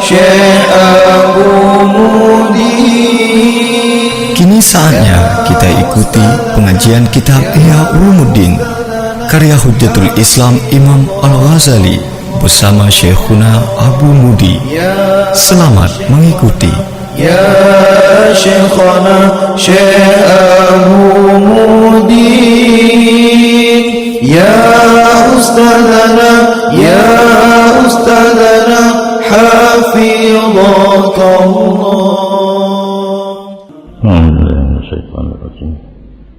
Syekh Abu Mudi. Kini saatnya kita ikuti pengajian kitab Ihya Ulumuddin karya Hujjatul Islam Imam Al-Ghazali bersama Syekhuna Abu Mudi. Selamat mengikuti. Ya Syekhana Syekh Abu Mudi, Ya Ustadzana, Ya Ustadzana, Hafizhakallah.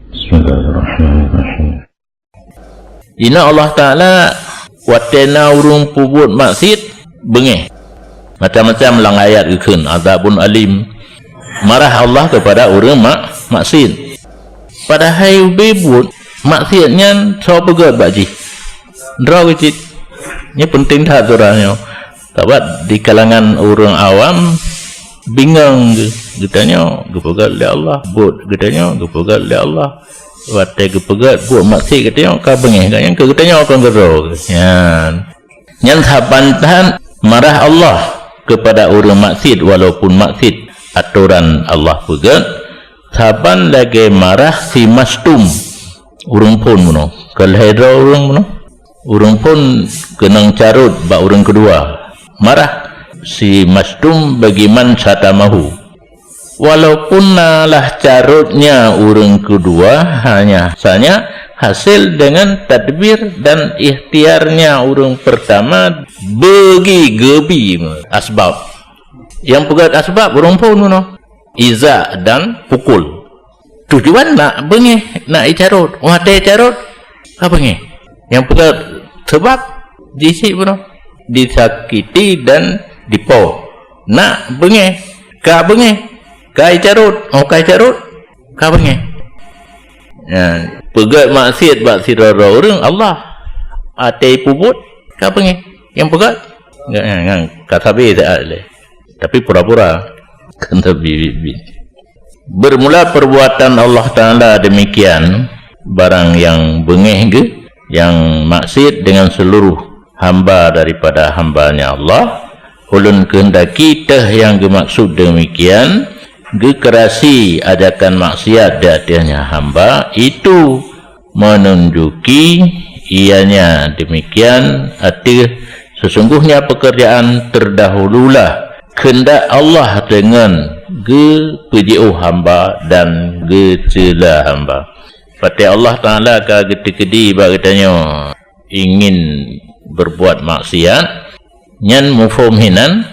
Bismillahirrahmanirrahim. Ina Allah Ta'ala watena urung pubut maksud bengih macam-macam lang ayat ikun azabun alim, marah Allah kepada orang maksud padahal bebut maksudnya so pegat baji draw wicit ini penting tak surahnya sebab di kalangan orang awam bingung getanya gepegat oleh Allah buat getanya gepegat oleh Allah wate gepegat buat maksud getanya ka bengih kan getanya akan gero yan sabantan marah Allah kepada orang maksud walaupun maksud aturan Allah pegat saban lagi marah si mastum urang pun muno kalhedra urang muno urang pun kenang carut ba urang kedua marah si mastum bagiman satamahu walaupun nalah carutnya urang kedua hanya hasil dengan tadbir dan ikhtiarnya urang pertama bagi gebi asbab yang pegat asbab urang pun no iza dan pukul tujuan nak bengih nak icarut wate carut apa bengih yang pegat sebab jisi pun disakiti dan dipo nak bengih ka icarut ka icarut ka bengih pegat maksiat bak sirara orang Allah ate pubut ka bengih yang pegat enggak sabi tapi pura-pura kena bibit. Bermula perbuatan Allah Ta'ala demikian barang yang bengih ke yang maksud dengan seluruh hamba daripada hambanya Allah ulun kehendaki teh yang dimaksud demikian gekerasi ajakan maksiat di atasnya hamba itu menunjuki ianya demikian arti sesungguhnya pekerjaan terdahululah kehendak Allah dengan PJO hamba dan cela hamba. Pati Allah Ta'ala ka gede-gede bagitanya ingin berbuat maksiat nyan mufhumhinan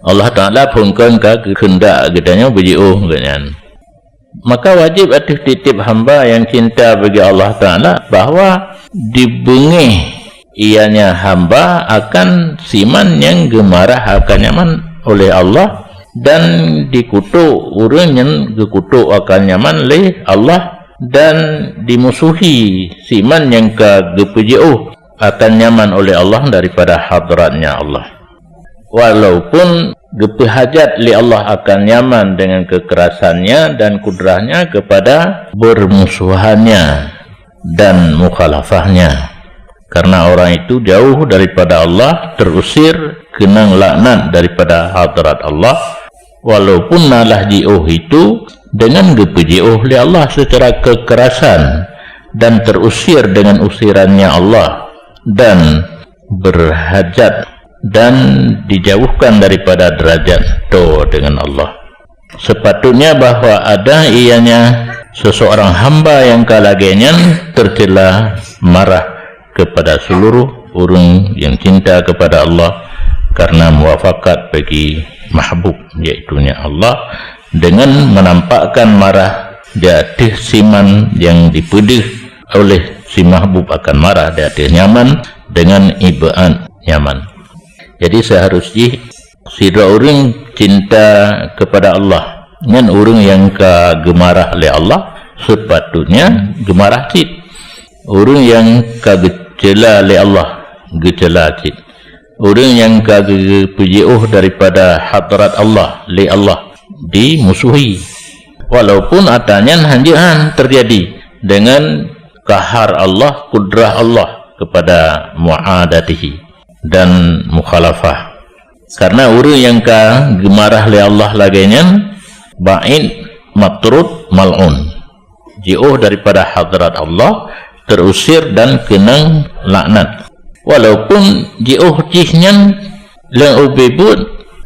Allah Ta'ala pungkan ka kehendak gedanya PJO ganyan. Maka wajib atif titip hamba yang cinta bagi Allah Ta'ala bahawa dibengih ianya hamba akan siman yang gemarah akan nyaman oleh Allah dan dikutuk orang yang dikutuk akan nyaman oleh Allah dan dimusuhi siman yang kegepuji'uh akan nyaman oleh Allah daripada hadratnya Allah walaupun gepehajat li Allah akan nyaman dengan kekerasannya dan kudrahnya kepada bermusuhannya dan mukhalafahnya karena orang itu jauh daripada Allah terusir kenang laknat daripada hadrat Allah walaupun nalah ji'uh itu dengan gepeji'uh oleh Allah secara kekerasan dan terusir dengan usirannya Allah dan berhajat dan dijauhkan daripada derajat do dengan Allah sepatutnya bahawa ada ianya seseorang hamba yang kalagenya tercela marah kepada seluruh orang yang cinta kepada Allah karena muwafakat bagi mahbub iaitunya Allah dengan menampakkan marah di atas siman yang dipedih oleh si mahbub akan marah di atas nyaman dengan ibaan nyaman. Jadi seharusnya sira orang cinta kepada Allah dengan orang yang kegemarah oleh Allah sepatutnya gemarah cit orang yang kegecela oleh Allah gecela cit orang yang kepuji'uh daripada hadrat Allah li Allah dimusuhi walaupun atanya hanjian terjadi dengan kahar Allah kudrah Allah kepada mu'adatihi dan mukhalafah Karena orang yang ka gemarah li Allah laganya ba'id matrud mal'un, jauh daripada hadrat Allah, terusir dan kenang laknat. Walaupun jauh jihnya lang ubibut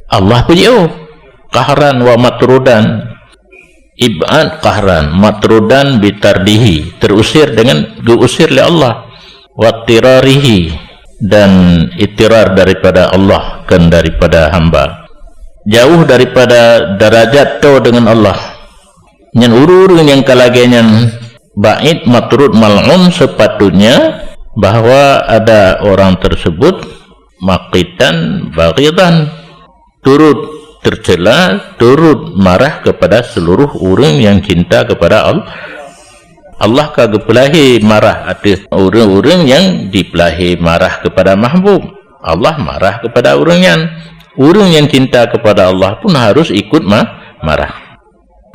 Allah pun jauh. Qahran wa matrudan, ibad qahran, matrudan bitardihi, terusir dengan diusir oleh Allah, wa tirarihi, dan itirar daripada Allah, kan daripada hamba, jauh daripada darajat tu dengan Allah. Yang urun yang kalagenya ba'id matrud mal'un, sepatutnya bahawa ada orang tersebut maqitan baghidan, turut tercela, turut marah kepada seluruh orang yang cinta kepada Allah. Allah kagak pelahi marah atas orang-orang yang dipelahi marah kepada mahbub. Allah marah kepada orang yang cinta kepada Allah pun harus ikut marah.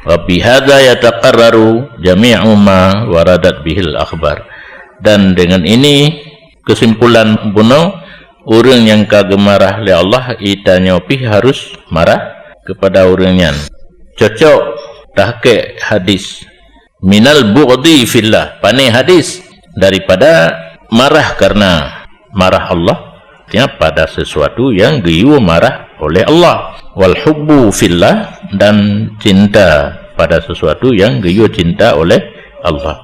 Wa bihadza yataqarraru jami'u ma waradat bihil akhbar. Dan dengan ini kesimpulan bunuh orang yang kagak marah oleh Allah itanya pi harus marah kepada orangnya. Cocok tahqiq hadis minal bughdi fillah, pane hadis daripada marah karena marah Allah ya, pada sesuatu yang diu marah oleh Allah, wal hubbu fillah, dan cinta pada sesuatu yang diu cinta oleh Allah,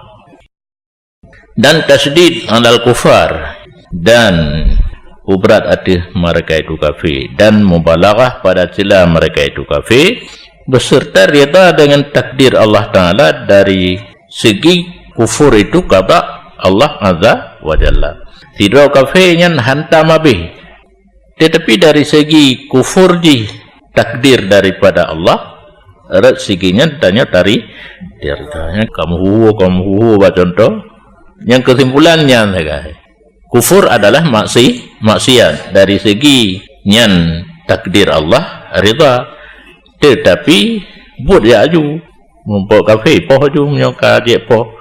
dan tasdid alal kufar, dan ubrat hati mereka itu kafir, dan mubalaghah pada celah mereka itu kafir, beserta rida dengan takdir Allah Ta'ala dari segi kufur itu kata Allah Azza wa Jalla. Tidak kafirnya hantam habis, tetapi dari segi kufur di takdir daripada Allah, seginya tanya dari ditanya kamu huwa contoh. Yang kesimpulannya kufur adalah maksiat dari segi nyan takdir Allah rida, tetapi buat dia aju mumpuk kafir poh aju menyoka dia poh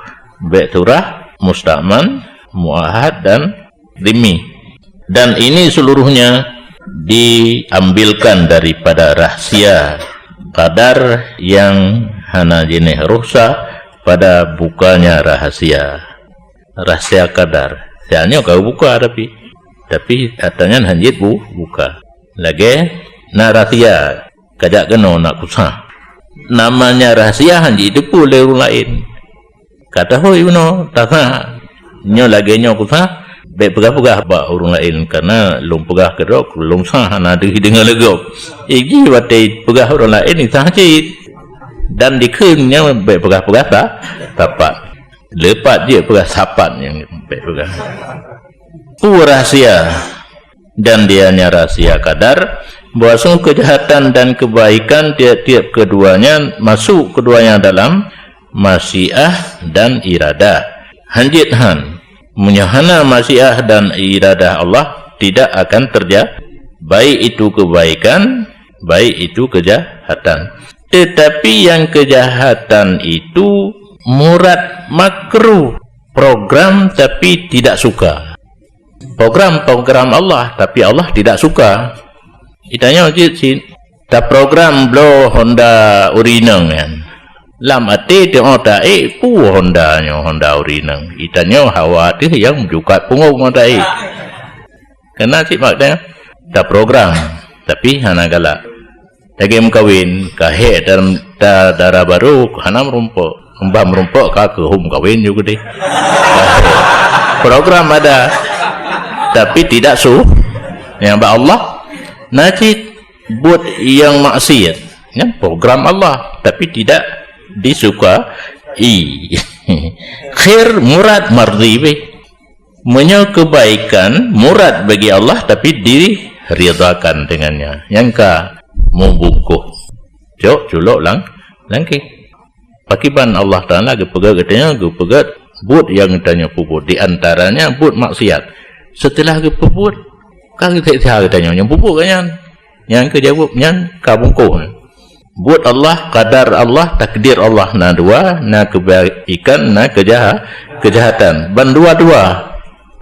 beturah musta'man muahad dan dhimmi, dan ini seluruhnya diambilkan daripada rahsia qadar yang hana jenis rukhsah pada bukanya rahasia qadar. Sebenarnya kau buka tapi katanya hanjit buka lagi na rahsia kajak kena nak kusah. Namanya rahsia hanjit itu boleh orang lain kata hoi no tak nyo lagi nyo kusah be pegah-pegah ba orang lain, karena lung pegah kerok lung sah na dengan legop igi watai pegah orang lain ni hanjit, dan dikennya be pegah-pegah tak tapat lepat dia pegah sapat yang be pegah rahsia, dan dianya rahsia kadar bahwa kejahatan dan kebaikan tiap-tiap keduanya masuk keduanya dalam masyiah dan iradah. Hanjit han menyahana masyiah dan iradah Allah tidak akan terjadi, baik itu kebaikan baik itu kejahatan. Tetapi yang kejahatan itu murad makruh, program tapi tidak suka, program Allah tapi Allah tidak suka. Itanya sih tak program blow Honda urinang kan lam ati tengok tak pu Honda urinang, itanya hawa tu yang juga pungung tak kena sih maknanya tak program tapi hana galak lagi kawin kahe dan darah baru hana merumpuk mbah merumpuk ka ke hum kawin juga deh. Program ada tapi tidak yang ba Allah najid buat yang maksiat ya, program Allah tapi tidak disuka khair murad mardi menyo kebaikan murad bagi Allah tapi diridakan dengannya, yang ka membukuh jok culok langki pakiban Allah Ta'ala gepegat katanya gepegat buat yang tanya puput di antaranya buat maksiat, setelah gepebut kali tak katanya yang pupuk kan yang kejawabnya kabungkuh buat Allah kadar Allah takdir Allah na dua na kebaikan na kejahatan ban dua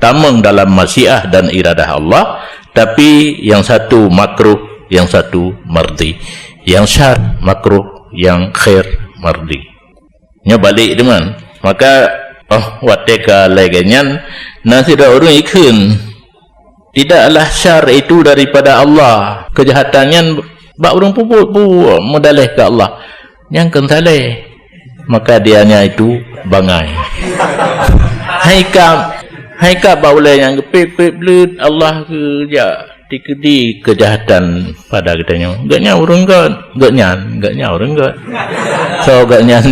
tamang dalam masyiah dan iradah Allah, tapi yang satu makruh yang satu mardi, yang syar makruh, yang khair mardi. Nya balik dengan maka wateka laganyan nasira orang ikun tidaklah syar itu daripada Allah, kejahatannya bak orang puput modalih ke Allah yang kentalih, maka dianya itu bangai haikap baulai yang gepip belut Allah ke ja dikedi kejahatan pada katanya gaknya orang gaknya orang gak so gaknya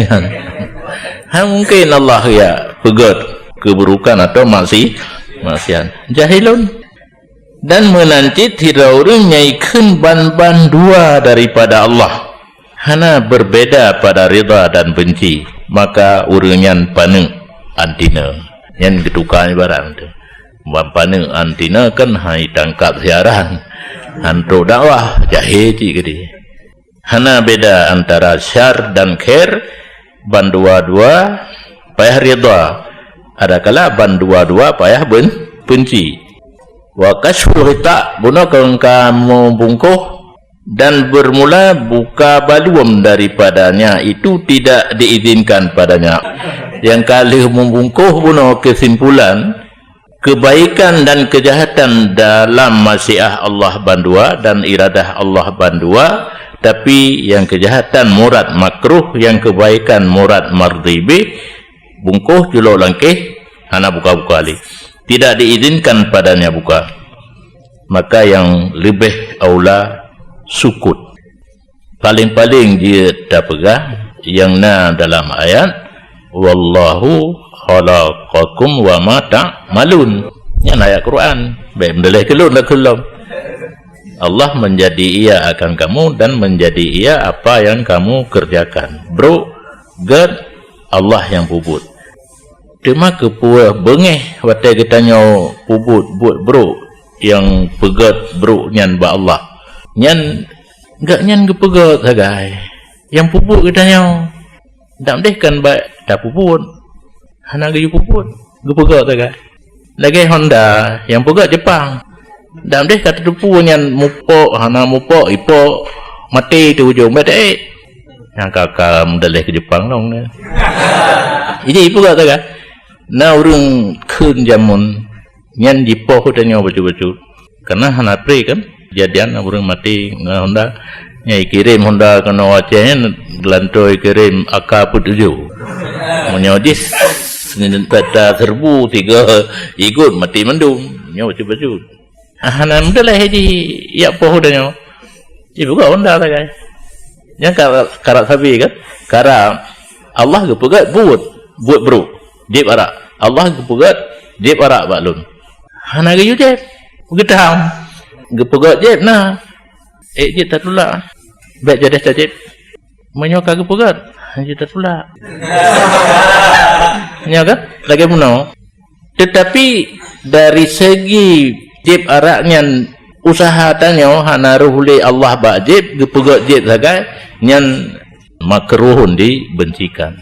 mungkin Allah ya pegat keburukan atau maksiat jahilun dan menancit tidak orang nyaikun ban-ban dua daripada Allah hana berbeda pada rida dan benci, maka orang paneng antina yang ketukan barang tu paneng antina kan hai tangkap siaran hantu dakwah jahil gede hana beda antara syar dan khair ban dua-dua payah rida, ada kala ban dua-dua payah benci. Wa kashful hita guna kamu bungkuh dan bermula buka baluam daripadanya itu tidak diizinkan padanya. Yang kali membungkuh guna kesimpulan kebaikan dan kejahatan dalam masyiah Allah bandua dan iradah Allah bandua, tapi yang kejahatan murad makruh, yang kebaikan murad mardibi, bungkuh julok langkih hana buka-buka ali, tidak diizinkan padanya buka, maka yang lebih aula sukut. Paling-paling dia dah pegang yang dalam ayat wallahu khalaqakum wa ma ta'malun, yang ayat Quran baik mendeleh kelun dah kelum. Allah menjadi ia akan kamu dan menjadi ia apa yang kamu kerjakan. Bro, God Allah yang puput. Cuma kepuah bengeh watai katanya puput buat bro yang pegat bro nyan ba Allah. Nyan enggak nyan kepegat sagai. Yang puput katanya dak mdehkan ba dak puput. Hana ge puput, gepegat sagai. Lagi Honda yang pegat Jepang. Dan dia kata tupu yang mupok, hana mupok, ipok, mati tu ujung badai. Yang kakak mendalih ke Jepang dong. Jadi ibu kata kan, na orang kun jamun, yang dipok tanya baju-baju. Karena hana pre kan, jadian orang mati dengan Honda. Yang kirim Honda kena wajahnya, gelantoi kirim AK P7. Menyodis, pada 1000 3 ikut mati mendung. Yang baju-baju. Hana mudahlah haji ya pohodanya. Ibu kau Honda lah guys. Yang karat sabi kan? Karat Allah kepegat buat bro. Jeb arak. Allah kepegat jeb arak baklun. Hana gayu jeb. Gedam. Kepegat jeb nah. Jeb tak tolak. Baik jadi jeb. Menyoka kepegat. Jeb tak tolak. Ya kan? Lagi puno. Tetapi dari segi jib araknya usaha tanya hana ruhuli Allah ba jib gepegat jib sagai nyan makruhun dibencikan.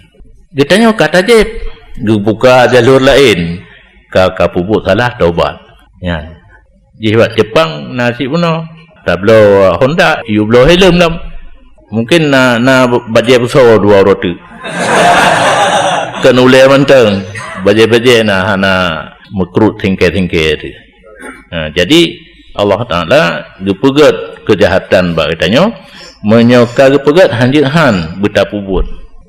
Ditanya kata jib gebuka jalur lain ka puput salah taubat. Ya. Jiwat Jepang nasi puno tablo Honda you blow helm lam. Mungkin na baje besar dua roti. Kan ule manteng baje-baje hana makrut tingkai-tingkai. Jadi Allah Ta'ala gepegat kejahatan bagainya menyoka gepegat hanjithan betapubut.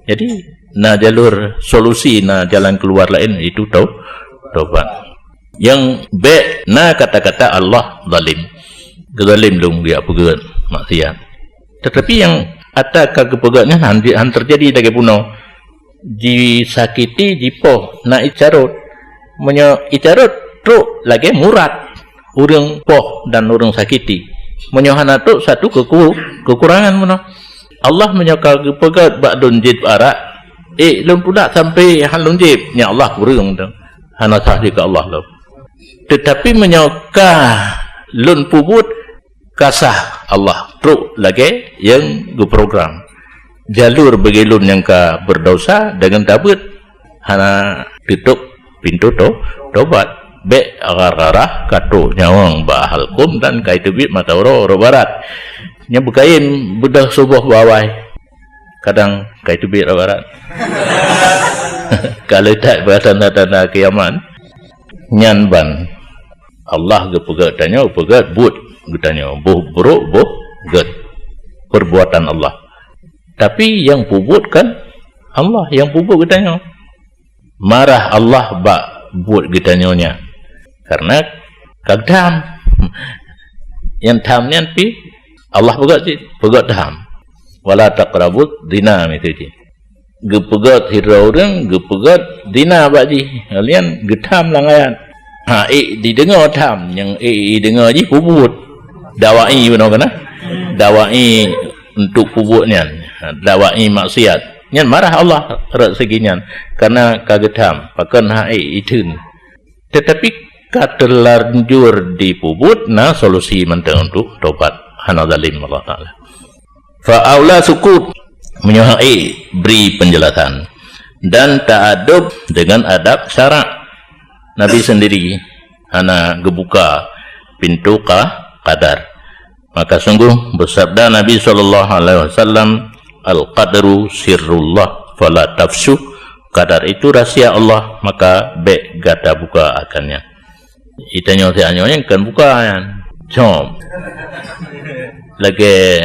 Jadi na jalur solusi na jalan keluar lain itu taubat. Yang baik na kata-kata Allah zalim. Zalim dong dia pegat maksiat. Tetapi yang atak kepegatnya hanjithan terjadi dari puno disakiti jipo na icarut menyo icarut truk lagi murad orang poh dan orang sakiti menyohana tu satu kekurangan mana Allah menyokal kepegat ba'dun jid arak lun pula sampai halun jid nya Allah kurang tu hana sahdi ke Allah lo. Tetapi menyokal lun pubut kasah Allah truk lagi yang program jalur bagi lun yang berdosa dengan tabut hana tutup pintu tobat be agar-arah kato nyawang bahal kum dan kai tebit mata oro barat nya bekain bedah subuh bawai kadang kai tebit barat kalau tak tanda-tanda kiamat nyan ban Allah gepegat tanya pegat but getanya boh buruk boh get perbuatan Allah tapi yang pubut kan Allah yang pubut getanya marah Allah bak buat getanya karena kagdam yang tamnya pi Allah pegat dam wala taqrabut dina itu gepegat hira orang gepegat dina baji kalian getam langayan didengar tam yang dengar je pubut dawai benar kan dawai untuk pubutnya dawai maksiat nyan marah Allah rak seginyan karena kagetam pakan itun tetapi katelanjur di pubut na solusi mentang untuk tobat hana zalim Allah Taala fa aula sukut menyuhai beri penjelasan dan ta'adub dengan adab syarak Nabi sendiri hana gebuka pintu qadar maka sungguh bersabda Nabi SAW al-qadru sirrullah fala tafsu qadar itu rahsia Allah maka be gata buka akannya itanya yang kan buka kan jom lagi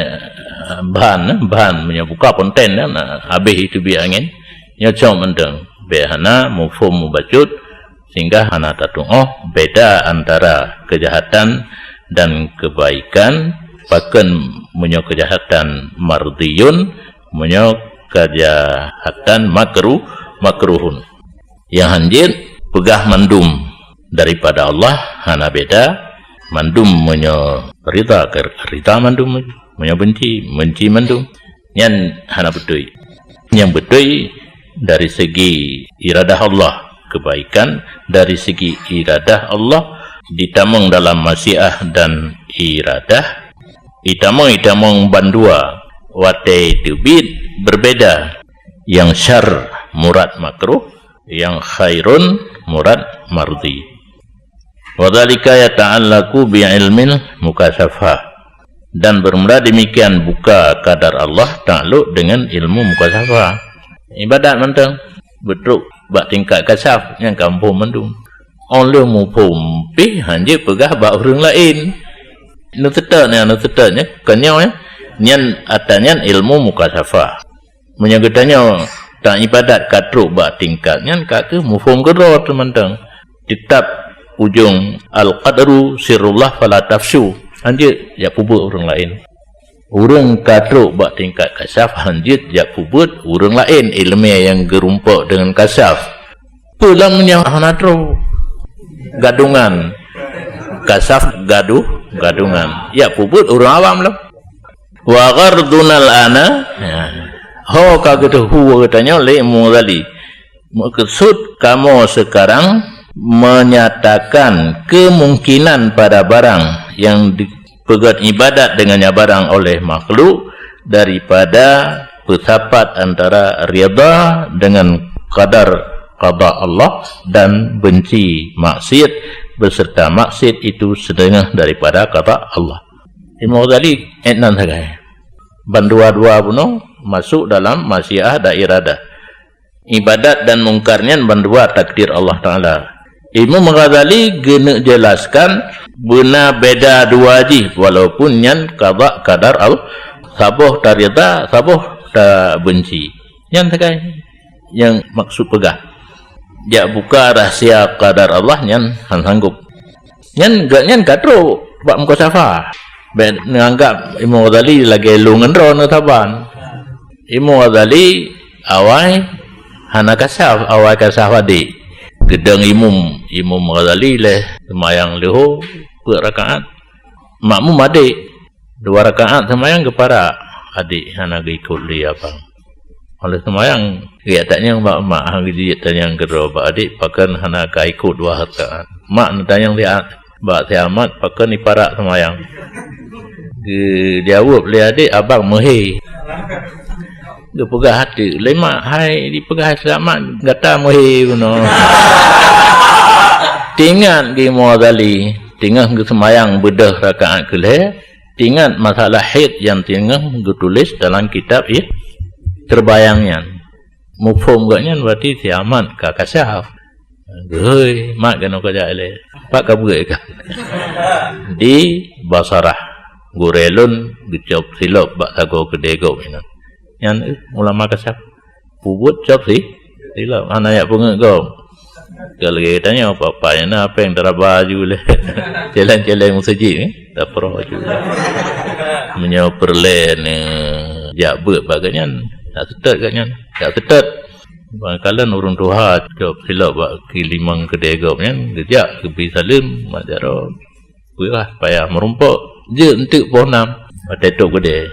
bahan menyebuka konten dan habis itu bi angin nyocom menteng behana mufhum mubacut sehingga hana tatung beda antara kejahatan dan kebaikan bahkan menyo kejahatan mardiyun menyo kejahatan makruhun yang hanjir pegah mandum daripada Allah hana beda mandum menyo rida mandum menyo benci mandum yang hana betul yang betul dari segi iradah Allah kebaikan dari segi iradah Allah ditamung dalam masyiah dan iradah itamung bandua wate tubid berbeda yang syar murad makruh yang khairun murad mardi wadhalika yata'allaku bi'ilmil mukasafah dan bermula demikian buka kadar Allah takluk dengan ilmu mukasafah ibadat mentang betul bak tingkat kasaf yang kampung mendung oleh mupum pi hanje pegah bak orang lain nu tetanya kenyau ya nyan atanya ilmu mukasafah menyagetanya tak ibadat katruk bak tingkatnya kake mufum gerot mentang tetap ujung al-qadru sirrullah fala tafsu hanjit ya pubut orang lain urang katruk bak tingkat kasaf hanjit ya pubut urang lain ilmiah yang gerumpak dengan kasaf pulangnya hanatro gadungan kasaf gadungan ya pubut urang awam lah wa ghardunal ana ho kagetu huwa katanya le mudali maksud kamu sekarang menyatakan kemungkinan pada barang yang dipegat ibadat dengannya barang oleh makhluk daripada bersapat antara rida dengan qadar qada Allah dan benci maksiat beserta maksiat itu setengah daripada qada Allah. Imam Ghazali etnan sagai bandua-dua puno masuk dalam masyiah dan iradah ibadat dan mungkarnya bandua takdir Allah Taala. Imam Ghazali gena jelaskan benar beda dua ji walaupun nyan qada kadar al sabuh tarida sabuh ta benci nyan sakai yang maksud pegah dia buka rahsia kadar Allah nyan sanggup nyan gak nyan katro bak mukasafah ben nganggap Imam Ghazali lagi lungan ro taban Imam Ghazali awai hana kasaf awai kasaf adi gedang Imam Ghazali leh semayang leho 2 rakaat makmum adik 2 rakaat semayang kepada adik hana ikut dia apa oleh semayang dia tanya mak hari dia tanya kedua adik pakan hana ikut 2 rakaat mak tanya dia bak kiamat pakan iparak semayang dia jawab le adik abang mehe dia pegah hati lemak hai di pegah selamat gata mehe puno Tingat di Mu'adzali, tingat ke semayang bedah rakaat kelih, tingat masalah haid yang tingat ditulis dalam kitab ya, terbayangnya. Mufhum gaknya berarti siamat ka kasyaf. Hei, mak kena kerja le. Pak kabur ke? Di Basarah, Gurelun gecop silap bak sago kedego ini. Yang ulama kasyaf. Pubut cop sih. Silap anak yak pungut kau. Kalau kita tanya apa yang teraba juga le. Jalan-jalan masjid ni, tak perlu juga. Menyewa perlen jak ber bagainya. Tak setet katnya. Tak setet. Bangkalan urung tuha job silap bak kilimang kedegop kan. Gejak kebi salim majaro. Kuih payah merumpuk. Je entuk pohonam. Tetok gede.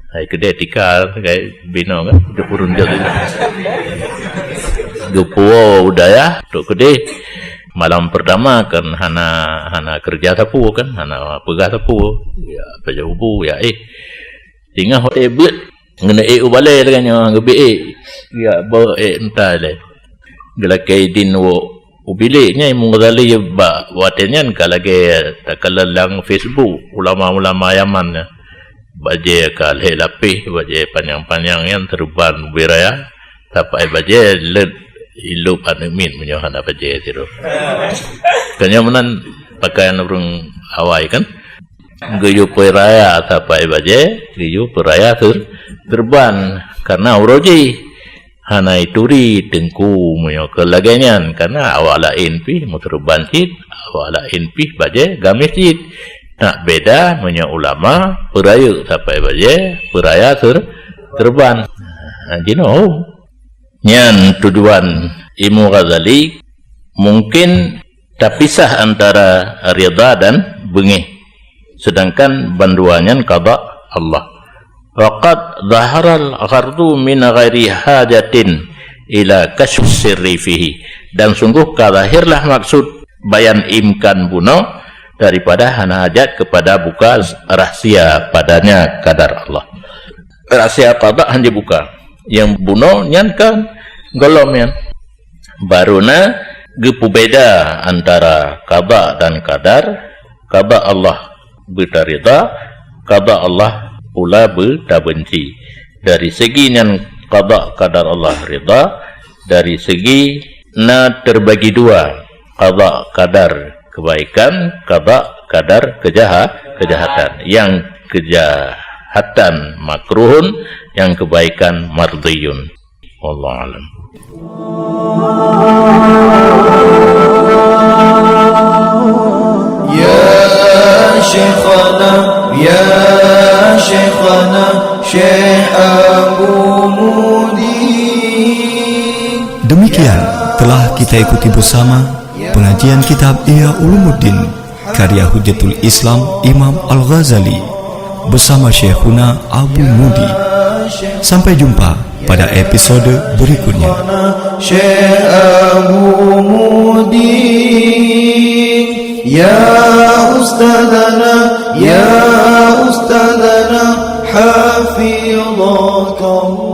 Hai gede tikar kayak bino kan. Dia urun jauh. Gupuo udaya tok gede. Malam pertama kan hana kerja sapu kan. Hana pegah sapu. Ya peja ubu ya tinggal hotel but. Ngena ubale dengan ngebe ya ba entah le gelakai din wo ubile nya Mu'adzali ba watenyan kalage takalang Facebook ulama-ulama Yaman baje kal helapi baje panjang-panjang yang terban beraya sampai baje led ilup anemin menyohana baje tiru kanyaman pakaian urung awai kan geyu peraya sampai baje geyu peraya terban karena uroji hana ituri tengku menyo kelaganyan karena awala inpi muterban hit awala inpi baje gamisit nak beda menyo ulama peraya sampai baje peraya terban jino nyan tujuan Imam Ghazali mungkin terpisah antara ridha dan bengih sedangkan banduannya qada Allah. Waqad zaharal ghardu min ghairi hajatin ila kashf sirri fihi, dan sungguh kalahirlah maksud bayan imkan bunuh daripada hana hajat kepada buka rahsia padanya kadar Allah. Rahsia qada hanya buka, yang bunuh nyankan golom yang baruna gepu beda antara qada dan kadar. Qada Allah bertarida, qada Allah pula bertabenci. Dari segi yang qada kadar Allah rida, dari segi na terbagi dua, qada kadar kebaikan, qada kadar kejahatan. Yang kejahatan makruhun, yang kebaikan mardiyun. Wallahu alam. Ya Syekhana, ya Syekhana, Syekh Abu Mudin. Demikian telah kita ikuti bersama pengajian kitab Ihya Ulumuddin karya Hujjatul Islam Imam Al-Ghazali bersama Syekhuna Abu Mudi. Sampai jumpa pada episode berikutnya. Syekh Abu Mudin, ya Ustadana, ya Ustadana, hafizaka Allah.